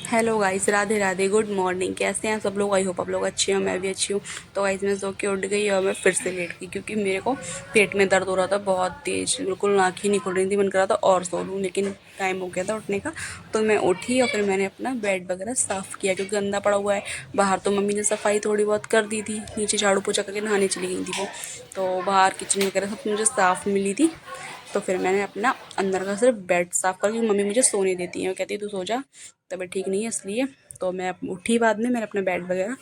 Hello guys, Radhe Radhe, good morning. कैसे हैं सब लोग? आई होप आप लोग अच्छे हो, मैं भी अच्छी हूँ। तो गाइस मैं सो के उठ गई और मैं फिर से लेट गई क्योंकि मेरे को पेट में दर्द हो रहा था बहुत तेज। बिल्कुल आँख ही नहीं खुल रही थी, मन कर रहा था और सो लूँ, लेकिन टाइम हो गया था उठने का। तो मैं उठी और फिर मैंने अपना बेड वगैरह साफ़ किया क्योंकि गंदा पड़ा हुआ है बाहर। तो मम्मी ने सफाई थोड़ी बहुत कर दी थी, नीचे झाड़ू पोछा करके नहाने चली गई थी वो। तो बाहर किचन वगैरह सब मुझे साफ़ मिली थी। तो फिर मैंने अपना अंदर का सिर्फ बेड साफ़ कर, क्योंकि मम्मी मुझे सोने देती है, वो कहती है तू सो जा, तबीयत ठीक नहीं है इसलिए। तो मैं उठी बाद में मैंने अपना बेड वगैरह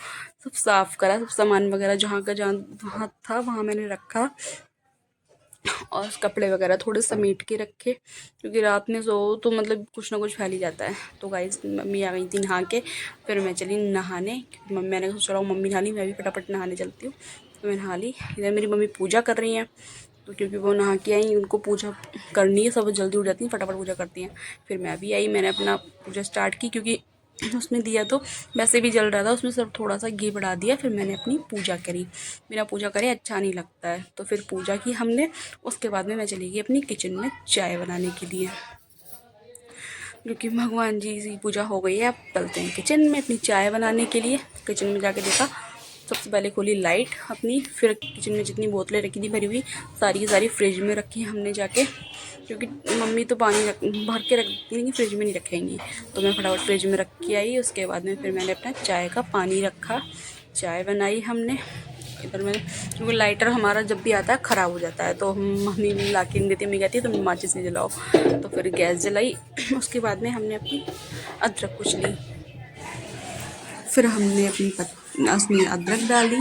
सब साफ़ करा, सब सामान वगैरह जहाँ का जहाँ वहाँ था वहाँ मैंने रखा, और कपड़े वगैरह थोड़े समेट के रखे क्योंकि रात में सो तो मतलब कुछ ना कुछ फैल ही जाता है। तो गाइस मम्मी आ गई थी नहा के, फिर मैं चली नहाने क्योंकि मैंने सोचा रहा हूँ मम्मी नहा ली, मैं भी फटाफट नहाने चलती हूँ। तो मैं नहा ली। इधर मेरी मम्मी पूजा कर रही हैं, तो क्योंकि वो नहा के आई, उनको पूजा करनी है, सब जल्दी उठ जाती हैं, फटाफट पूजा करती हैं। फिर मैं भी आई, मैंने अपना पूजा स्टार्ट की क्योंकि उसमें दिया तो वैसे भी जल रहा था, उसमें सब थोड़ा सा घी बढ़ा दिया। फिर मैंने अपनी पूजा करी। बिना पूजा करे अच्छा नहीं लगता है, तो फिर पूजा की हमने। उसके बाद में मैं चली गई अपनी किचन में चाय बनाने के लिए क्योंकि भगवान जी की पूजा हो गई है। अब चलते हैं किचन में अपनी चाय बनाने के लिए। किचन में जाके देखा, सबसे पहले खोली लाइट अपनी, फिर किचन में जितनी बोतलें रखी थी भरी हुई सारी की सारी फ्रिज में रखी हमने जाके, क्योंकि मम्मी तो पानी भर के रख देती, लेकिन फ्रिज में नहीं रखेंगी। तो मैं फटाफट फ्रिज में रख के आई। उसके बाद में फिर मैंने अपना चाय का पानी रखा, चाय बनाई हमने। इधर मैंने, क्योंकि लाइटर हमारा जब भी आता है ख़राब हो जाता है, तो मम्मी ला के नहीं देती, मम्मी कहती है तुम माचिस नहीं जलाओ। तो फिर गैस जलाई। उसके बाद में हमने अपनी अदरक कुच ली, फिर हमने अपनी उसमें अदरक डाली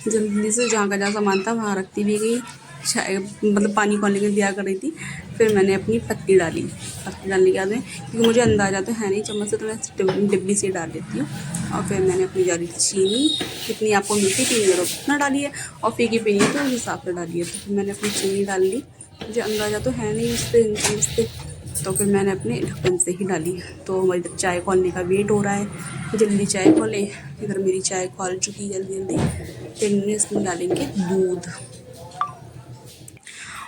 जल्दी से, जहाँ का जहाँ सामान था वहाँ रखती भी गई। चाय मतलब पानी खोलने के दिया कर रही थी। फिर मैंने अपनी पत्ती डाली। पत्ती डालने के बाद में, क्योंकि मुझे अंदाज़ा तो है नहीं चम्मच से, तो मैं डिब्बी से डाल देती हूँ। और फिर मैंने अपनी डाली चीनी, कितनी आपको मीठी पीनी है उतना डालिए, और फीकी पीनी है तो उस हिसाब से डालिए। तो फिर मैंने अपनी चीनी डाल ली, मुझे अंदाज़ा तो है नहीं इससे। तो फिर मैंने अपने ढक्कन से ही डाली। तो हमारी जब चाय खोलने का वेट हो रहा है, जल्दी चाय खोलें। इधर मेरी चाय खोल चुकी जल्दी जल्दी। फिर हमने इसमें डालेंगे दूध।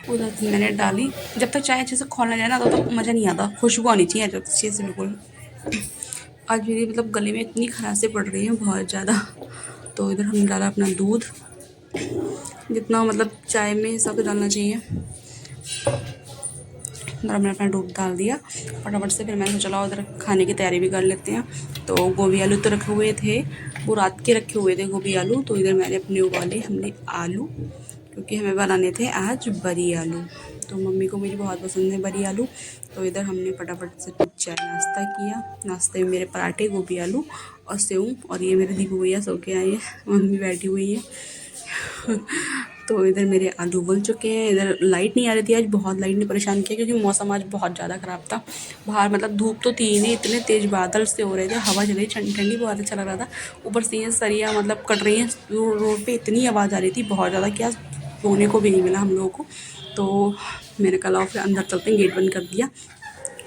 उधर से मैंने डाली। जब तक चाय अच्छे से खोलना जाए ना तो तक मज़ा नहीं आता, खुशबू आनी चाहिए अच्छे से बिल्कुल। आज मेरी मतलब गले में इतनी खराशें पड़ रही हैं बहुत ज़्यादा। तो इधर हमने डाला अपना दूध, जितना मतलब चाय में सब डालना चाहिए। उधर हमने अपना दूध डाल दिया फटाफट से। फिर मैंने सोचा चलो उधर खाने की तैयारी भी कर लेते हैं। तो गोभी आलू तो रखे हुए थे, वो रात के रखे हुए थे गोभी आलू। तो इधर मैंने अपने उबाले हमने आलू, क्योंकि हमें बनाने थे आज बड़ी आलू। तो मम्मी को मेरी बहुत पसंद है बड़ी आलू। तो इधर हमने फटाफट से चाय नाश्ता किया। नाश्ते में मेरे पराठे, गोभी आलू और सेव। और ये मेरे दीपू भैया सो के आए हैं, मम्मी बैठी हुई है। तो इधर मेरे आलू उबल चुके हैं। इधर लाइट नहीं आ रही थी आज, बहुत लाइट ने परेशान किया क्योंकि मौसम आज बहुत ज़्यादा ख़राब था बाहर। मतलब धूप तो थी नहीं, इतने तेज़ बादल से हो रहे थे, हवा चल रही ठंडी ठंडी, बहुत अच्छा लग रहा था। ऊपर से ये सरिया मतलब कट रही हैं रोड पे, इतनी आवाज़ आ रही थी बहुत ज़्यादा कि आज सोने को भी नहीं मिला हम लोगों को। तो मैंने कहा फिर अंदर चलते हैं, गेट बंद कर दिया।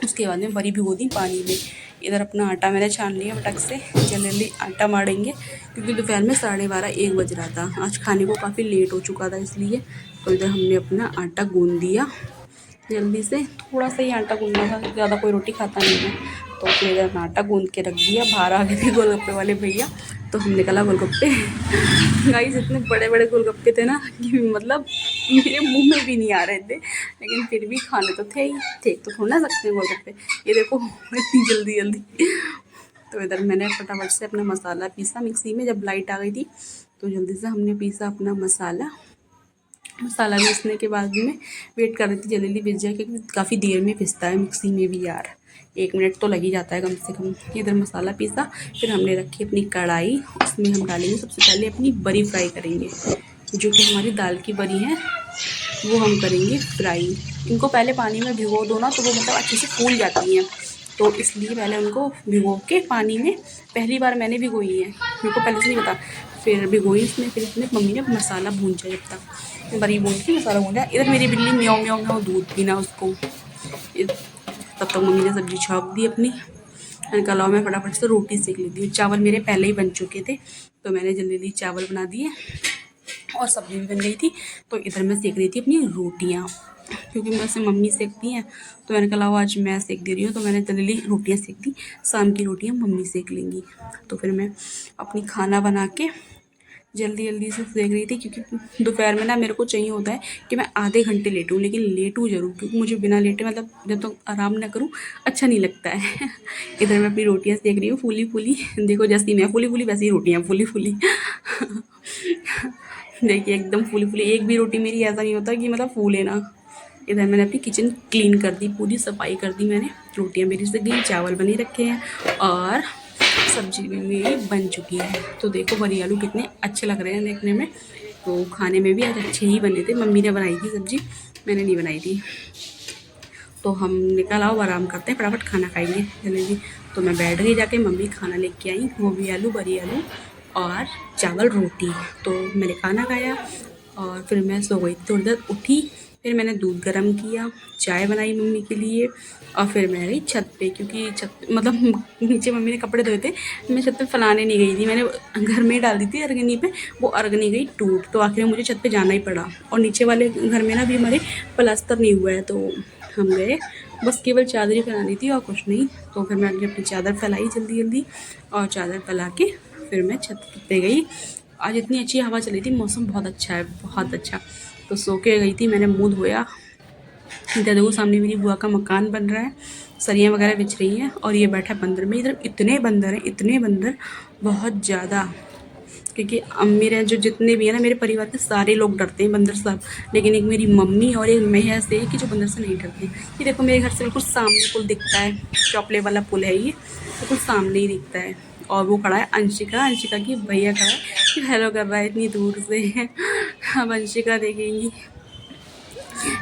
उसके बाद में बड़ी भिगो दी पानी में। इधर अपना आटा मैंने छान लिया फटक से, जल्दी आटा मारेंगे क्योंकि दोपहर में 12:30-1 बज रहा था। आज खाने को काफ़ी लेट हो चुका था इसलिए। तो इधर हमने अपना आटा गूंद दिया जल्दी से, थोड़ा सा ही आटा गूंदना था, ज़्यादा कोई रोटी खाता नहीं है। तो फिर इधर आटा गूंद के रख दिया। बाहर आ गए थे गोलगप्पे वाले भैया, तो हमने निकला गोलगप्पे। गाइस इतने बड़े बड़े गोलगप्पे थे ना कि मतलब मेरे मुंह में भी नहीं आ रहे थे, लेकिन फिर भी खाने तो थे ही, थे तो थोड़ा ना सकते हैं गोलगप्पे। ये देखो इतनी जल्दी जल्दी। तो इधर मैंने फटाफट से अपना मसाला पीसा मिक्सी में, जब लाइट आ गई थी तो जल्दी से हमने पीसा अपना मसाला। मसाला पीसने के बाद में वेट कर रही थी जल्दी पिस जाए, क्योंकि काफ़ी देर में पिसता है मिक्सी में भी यार, 1 मिनट तो लग ही जाता है कम से कम। इधर मसाला पीसा, फिर हमने रखी अपनी कढ़ाई। उसमें हम डालेंगे सबसे पहले अपनी बड़ी फ्राई करेंगे, जो कि हमारी दाल की बड़ी है, वो हम करेंगे फ्राई। इनको पहले पानी में भिगो दो ना तो वो मतलब अच्छे से फूल जाती हैं, तो इसलिए पहले उनको भिगो के पानी में, पहली बार मैंने भिगोई है, मेरे को पहले से नहीं पता। फिर भिगोई इसमें, फिर इसमें मम्मी ने मसाला भूंजा, जब तक बड़ी भून के मसाला भूंजा। इधर मेरी बिल्ली म्याऊं म्याऊं म्याऊं दूध पीना उसको। तब तक मम्मी ने सब्जी छौंक दी अपनी। मैंने कहा लाओ मैं फटाफट से रोटी सेक लेती हूँ। चावल मेरे पहले ही बन चुके थे, तो मैंने जल्दी जल्दी चावल बना दिए और सब्ज़ी भी बन गई थी। तो इधर मैं सेक रही थी अपनी रोटियाँ। क्योंकि वैसे मम्मी सेकती हैं, तो मैंने कहा आज मैं सेक दे रही हूँ। तो मैंने जल्दी रोटियाँ सेक दी, शाम की रोटियाँ मम्मी सेक लेंगी। तो फिर मैं अपनी खाना बना के जल्दी जल्दी से सेक रही थी, क्योंकि दोपहर में ना मेरे को चाहिए होता है कि मैं आधे घंटे लेटूँ, लेकिन लेटूँ ज़रूर, क्योंकि मुझे बिना लेटे मतलब जब तक आराम ना करूँ अच्छा नहीं लगता है। इधर मैं अपनी रोटियाँ सेक रही हूँ फूली फूली। देखो जैसी मैं फूली फूली वैसी ही रोटियाँ फूली फूली। देखिए एकदम फूली फूली, एक भी रोटी मेरी ऐसा नहीं होता कि मतलब फूले ना। इधर मैंने अपनी किचन क्लीन कर दी, पूरी सफाई कर दी मैंने। रोटियाँ मेरी से गई, चावल बने रखे हैं और सब्जी भी मेरी बन चुकी है। तो देखो बड़ी आलू कितने अच्छे लग रहे हैं देखने में। तो खाने में भी आज अच्छे ही बने थे। मम्मी ने बनाई थी सब्जी, मैंने नहीं बनाई थी। तो हम निकल आओ आराम करते हैं, फटाफट खाना खाएंगे जल्दी। तो मैं बैठ गई जाके, मम्मी खाना लेके आई, गोभी आलू, बड़ी आलू और चावल रोटी। तो मैंने खाना खाया और फिर मैं सो गई। थोड़ी देर उठी, फिर मैंने दूध गर्म किया, चाय बनाई मम्मी के लिए और फिर मैं गई छत पे, क्योंकि छत मतलब नीचे मम्मी ने कपड़े धोए थे। मैं छत पे फैलाने नहीं गई थी, मैंने घर में ही डाल दी थी अर्गनी पे, वो अर्गनी गई टूट। तो आखिर में मुझे छत पे जाना ही पड़ा। और नीचे वाले घर में ना भी हमारे प्लास्टर नहीं हुआ है, तो हम गए, बस केवल चादर ही फैलानी थी और कुछ नहीं। तो फिर मैंने अपनी चादर फैलाई जल्दी जल्दी और चादर फैला के फिर मैं छत पे गई। आज इतनी अच्छी हवा चली थी, मौसम बहुत अच्छा है, बहुत अच्छा। तो सो के गई थी, मैंने मुँह धोया। इधर देखो सामने मेरी बुआ का मकान बन रहा है, सरियाँ वगैरह बिछ रही हैं और ये बैठा है बंदर में। इधर इतने बंदर हैं, इतने बंदर, बहुत ज़्यादा। क्योंकि मेरे जो जितने भी हैं ना मेरे परिवार के सारे लोग डरते हैं बंदर सब, लेकिन एक मेरी मम्मी और एक मैं ऐसे है कि जो बंदर से नहीं डरते। ये देखो मेरे घर से बिल्कुल सामने पुल दिखता है, चौपले वाला पुल है ये, बिल्कुल सामने ही दिखता है। और वो खड़ा है अंशिका, अंशिका की भैया खड़ा है, कि हेलो कर रहा है इतनी दूर से। अब अंशिका देखेंगी,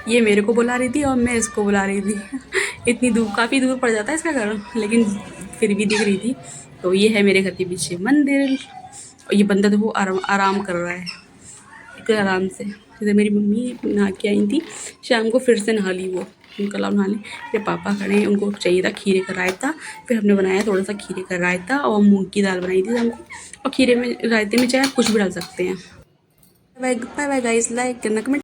ये मेरे को बुला रही थी और मैं इसको बुला रही थी। इतनी दूर, काफ़ी दूर पड़ जाता है इसका घर, लेकिन फिर भी दिख रही थी। तो ये है मेरे घर के पीछे मंदिर और ये बंदा देखो आराम आराम कर रहा है एक आराम से। इधर मेरी मम्मी नहा के आई थी, शाम को फिर से नहा ली वो, उनका लाभ नहा ली। मेरे पापा खड़े हैं, उनको चाहिए था खीरे का रायता, फिर हमने बनाया थोड़ा सा खीरे का रायता और मूंग की दाल बनाई थी हमको। और खीरे में रायते में चाहे आप कुछ भी डाल सकते हैं। बाय बाय गाइस, लाइक करना, कमेंट